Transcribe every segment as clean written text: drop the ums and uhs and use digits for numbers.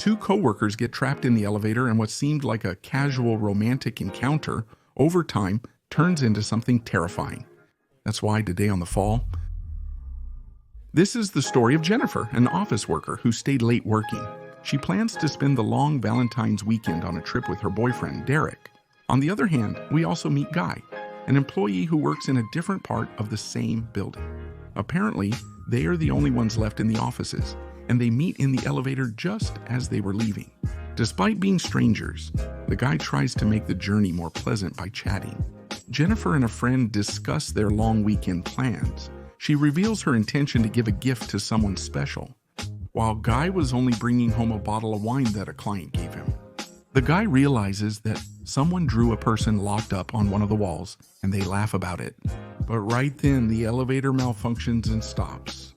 Two co-workers get trapped in the elevator, and what seemed like a casual romantic encounter, over time, turns into something terrifying. That's why today on The Fall, this is the story of Jennifer, an office worker who stayed late working. She plans to spend the long Valentine's weekend on a trip with her boyfriend, Derek. On the other hand, we also meet Guy, an employee who works in a different part of the same building. Apparently, they are the only ones left in the offices, and they meet in the elevator just as they were leaving. Despite being strangers, the guy tries to make the journey more pleasant by chatting. Jennifer and a friend discuss their long weekend plans. She reveals her intention to give a gift to someone special, while Guy was only bringing home a bottle of wine that a client gave him. The guy realizes that someone drew a person locked up on one of the walls, and they laugh about it. But right then, the elevator malfunctions and stops.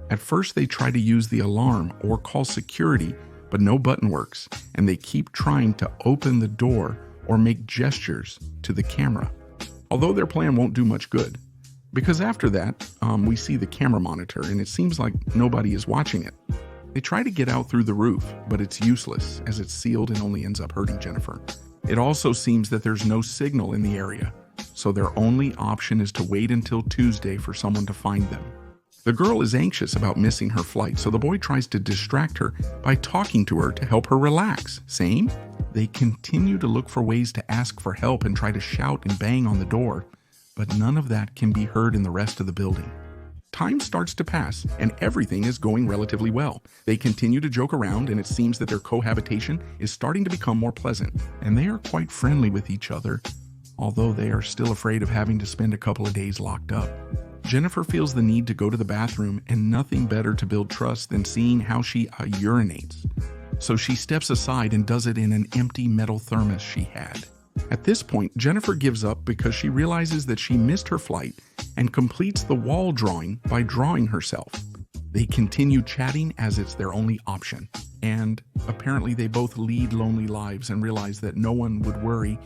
At first, they try to use the alarm or call security, but no button works, and they keep trying to open the door or make gestures to the camera. Although their plan won't do much good, because after that, we see the camera monitor, and it seems like nobody is watching it. They try to get out through the roof, but it's useless as it's sealed and only ends up hurting Jennifer. It also seems that there's no signal in the area, so their only option is to wait until Tuesday for someone to find them. The girl is anxious about missing her flight, so the boy tries to distract her by talking to her to help her relax, saying they continue to look for ways to ask for help and try to shout and bang on the door, but none of that can be heard in the rest of the building. Time starts to pass, and everything is going relatively well. They continue to joke around, and it seems that their cohabitation is starting to become more pleasant, and they are quite friendly with each other, although they are still afraid of having to spend a couple of days locked up. Jennifer feels the need to go to the bathroom, and nothing better to build trust than seeing how she urinates. So she steps aside and does it in an empty metal thermos she had. At this point, Jennifer gives up because she realizes that she missed her flight and completes the wall drawing by drawing herself. They continue chatting as it's their only option, and apparently they both lead lonely lives and realize that no one would worry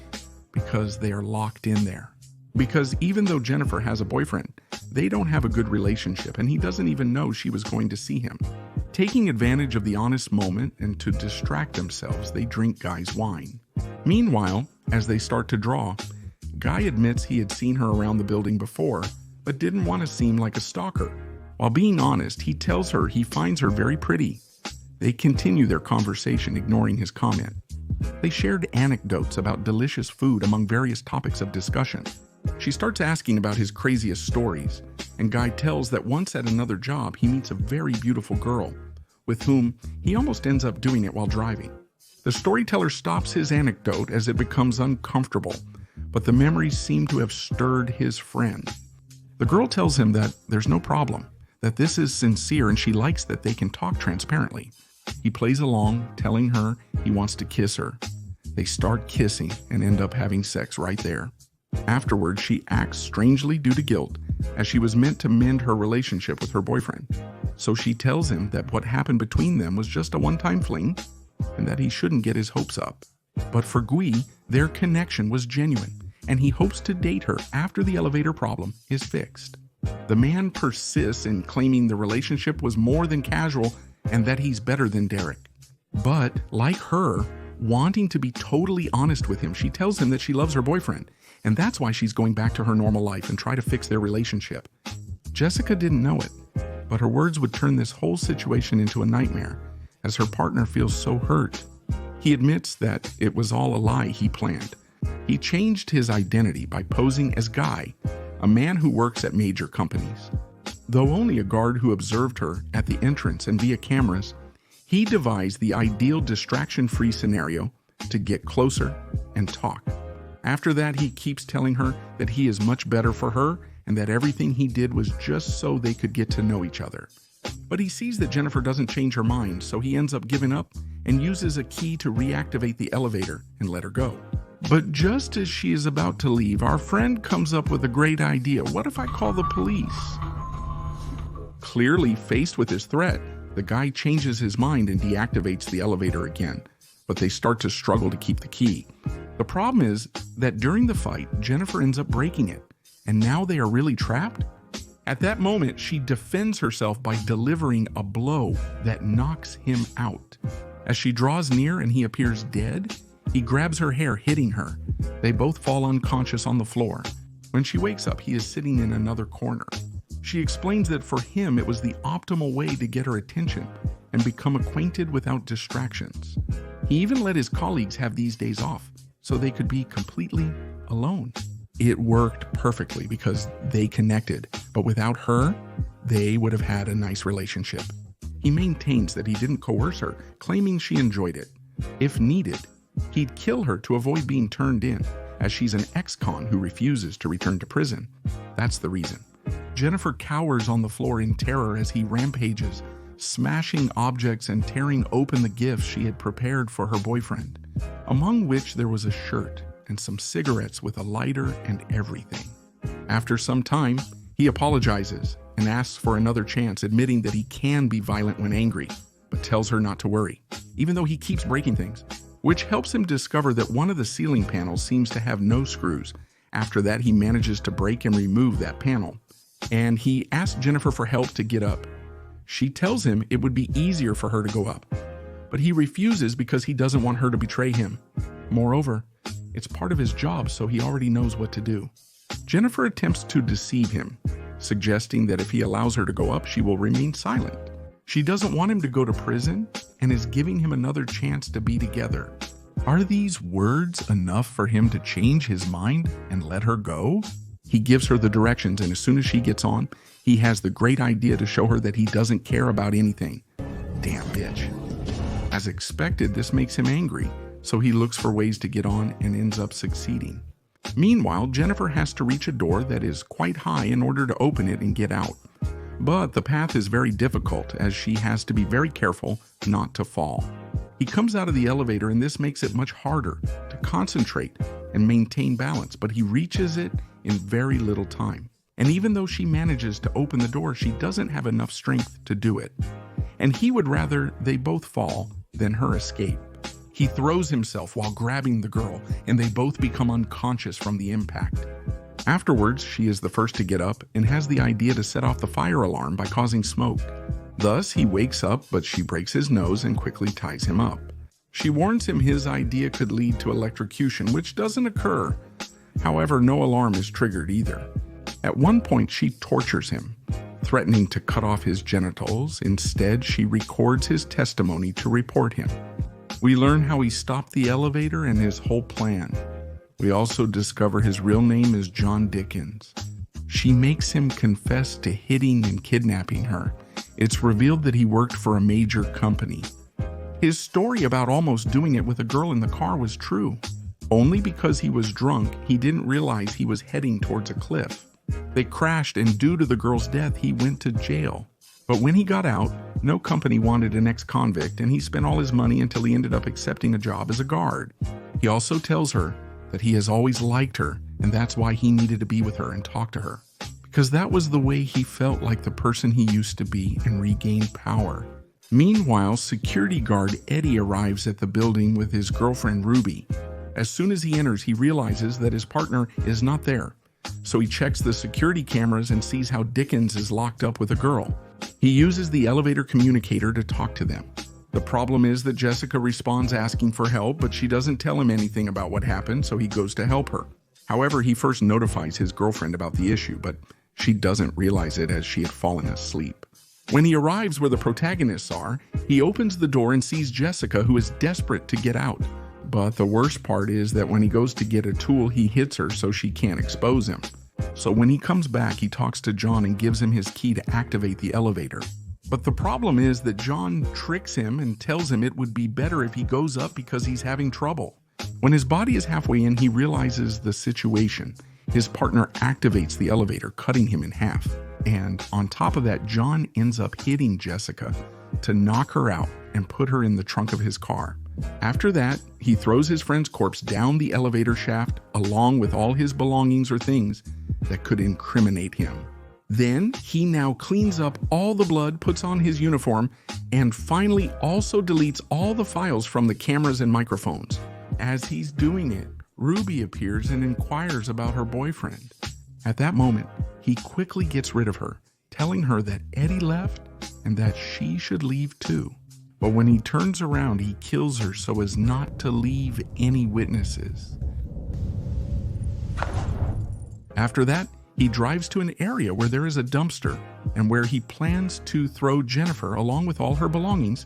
because they are locked in there. Because even though Jennifer has a boyfriend, they don't have a good relationship, and he doesn't even know she was going to see him. Taking advantage of the honest moment and to distract themselves, they drink Guy's wine. Meanwhile, as they start to draw, Guy admits he had seen her around the building before, but didn't want to seem like a stalker. While being honest, he tells her he finds her very pretty. They continue their conversation, ignoring his comment. They shared anecdotes about delicious food among various topics of discussion. She starts asking about his craziest stories, and Guy tells that once at another job, he meets a very beautiful girl, with whom he almost ends up doing it while driving. The storyteller stops his anecdote as it becomes uncomfortable, but the memories seem to have stirred his friend. The girl tells him that there's no problem, that this is sincere, and she likes that they can talk transparently. He plays along, telling her he wants to kiss her. They start kissing and end up having sex right there. Afterwards, she acts strangely due to guilt, as she was meant to mend her relationship with her boyfriend. So she tells him that what happened between them was just a one-time fling, and that he shouldn't get his hopes up. But for Guy, their connection was genuine, and he hopes to date her after the elevator problem is fixed. The man persists in claiming the relationship was more than casual and that he's better than Derek. But, like her, wanting to be totally honest with him, she tells him that she loves her boyfriend, and that's why she's going back to her normal life and try to fix their relationship. Jessica didn't know it, but her words would turn this whole situation into a nightmare, as her partner feels so hurt. He admits that it was all a lie he planned. He changed his identity by posing as Guy, a man who works at major companies. Though only a guard who observed her at the entrance and via cameras, he devised the ideal distraction-free scenario to get closer and talk. After that, he keeps telling her that he is much better for her and that everything he did was just so they could get to know each other. But he sees that Jennifer doesn't change her mind, so he ends up giving up and uses a key to reactivate the elevator and let her go. But just as she is about to leave, our friend comes up with a great idea. What if I call the police? Clearly faced with his threat, the guy changes his mind and deactivates the elevator again, but they start to struggle to keep the key. The problem is that during the fight, Jennifer ends up breaking it, and now they are really trapped? At that moment, she defends herself by delivering a blow that knocks him out. As she draws near and he appears dead, he grabs her hair, hitting her. They both fall unconscious on the floor. When she wakes up, he is sitting in another corner. She explains that for him, it was the optimal way to get her attention and become acquainted without distractions. He even let his colleagues have these days off so they could be completely alone. It worked perfectly because they connected, but without her, they would have had a nice relationship. He maintains that he didn't coerce her, claiming she enjoyed it. If needed, he'd kill her to avoid being turned in, as she's an ex-con who refuses to return to prison. That's the reason. Jennifer cowers on the floor in terror as he rampages, smashing objects and tearing open the gifts she had prepared for her boyfriend, among which there was a shirt and some cigarettes with a lighter and everything. After some time, he apologizes and asks for another chance, admitting that he can be violent when angry, but tells her not to worry, even though he keeps breaking things, which helps him discover that one of the ceiling panels seems to have no screws. After that, he manages to break and remove that panel, and he asks Jennifer for help to get up. She tells him it would be easier for her to go up, but he refuses because he doesn't want her to betray him. Moreover, it's part of his job, so he already knows what to do. Jennifer attempts to deceive him, suggesting that if he allows her to go up, she will remain silent. She doesn't want him to go to prison and is giving him another chance to be together. Are these words enough for him to change his mind and let her go? He gives her the directions, and as soon as she gets on, he has the great idea to show her that he doesn't care about anything. Damn bitch. As expected, this makes him angry, so he looks for ways to get on and ends up succeeding. Meanwhile, Jennifer has to reach a door that is quite high in order to open it and get out. But the path is very difficult, as she has to be very careful not to fall. He comes out of the elevator, and this makes it much harder to concentrate and maintain balance, but he reaches it in very little time. And even though she manages to open the door, she doesn't have enough strength to do it. And he would rather they both fall than her escape. He throws himself while grabbing the girl, and they both become unconscious from the impact. Afterwards, she is the first to get up and has the idea to set off the fire alarm by causing smoke. Thus, he wakes up, but she breaks his nose and quickly ties him up. She warns him his idea could lead to electrocution, which doesn't occur. However, no alarm is triggered either. At one point, she tortures him, threatening to cut off his genitals. Instead, she records his testimony to report him. We learn how he stopped the elevator and his whole plan. We also discover his real name is John Dickens. She makes him confess to hitting and kidnapping her. It's revealed that he worked for a major company. His story about almost doing it with a girl in the car was true. Only because he was drunk, he didn't realize he was heading towards a cliff. They crashed, and due to the girl's death, he went to jail. But when he got out, no company wanted an ex-convict, and he spent all his money until he ended up accepting a job as a guard. He also tells her that he has always liked her, and that's why he needed to be with her and talk to her, because that was the way he felt like the person he used to be and regained power. Meanwhile, security guard Eddie arrives at the building with his girlfriend Ruby. As soon as he enters, he realizes that his partner is not there, so he checks the security cameras and sees how Dickens is locked up with a girl. He uses the elevator communicator to talk to them. The problem is that Jessica responds asking for help, but she doesn't tell him anything about what happened, so he goes to help her. However, he first notifies his girlfriend about the issue, but she doesn't realize it as she had fallen asleep. When he arrives where the protagonists are, he opens the door and sees Jessica, who is desperate to get out. But the worst part is that when he goes to get a tool, he hits her so she can't expose him. So when he comes back, he talks to John and gives him his key to activate the elevator. But the problem is that John tricks him and tells him it would be better if he goes up because he's having trouble. When his body is halfway in, he realizes the situation. His partner activates the elevator, cutting him in half. And on top of that, John ends up hitting Jessica to knock her out and put her in the trunk of his car. After that, he throws his friend's corpse down the elevator shaft along with all his belongings or things that could incriminate him. Then he now cleans up all the blood, puts on his uniform, and finally also deletes all the files from the cameras and microphones. As he's doing it, Ruby appears and inquires about her boyfriend. At that moment, he quickly gets rid of her, telling her that Eddie left and that she should leave too. But when he turns around, he kills her so as not to leave any witnesses. After that, he drives to an area where there is a dumpster and where he plans to throw Jennifer along with all her belongings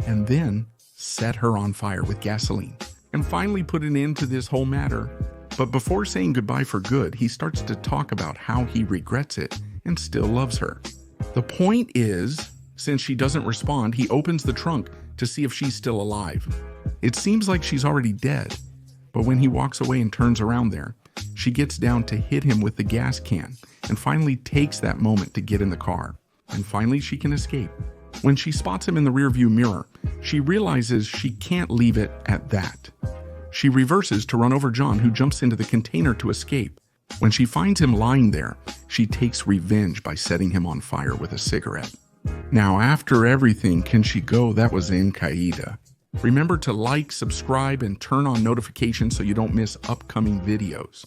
and then set her on fire with gasoline and finally put an end to this whole matter. But before saying goodbye for good, he starts to talk about how he regrets it and still loves her. The point is, since she doesn't respond, he opens the trunk to see if she's still alive. It seems like she's already dead, but when he walks away and turns around there, she gets down to hit him with the gas can and finally takes that moment to get in the car. And finally she can escape. When she spots him in the rearview mirror, she realizes she can't leave it at that. She reverses to run over John, who jumps into the container to escape. When she finds him lying there, she takes revenge by setting him on fire with a cigarette. Now, after everything, can she go? That was En Caída. Remember to like, subscribe, and turn on notifications so you don't miss upcoming videos.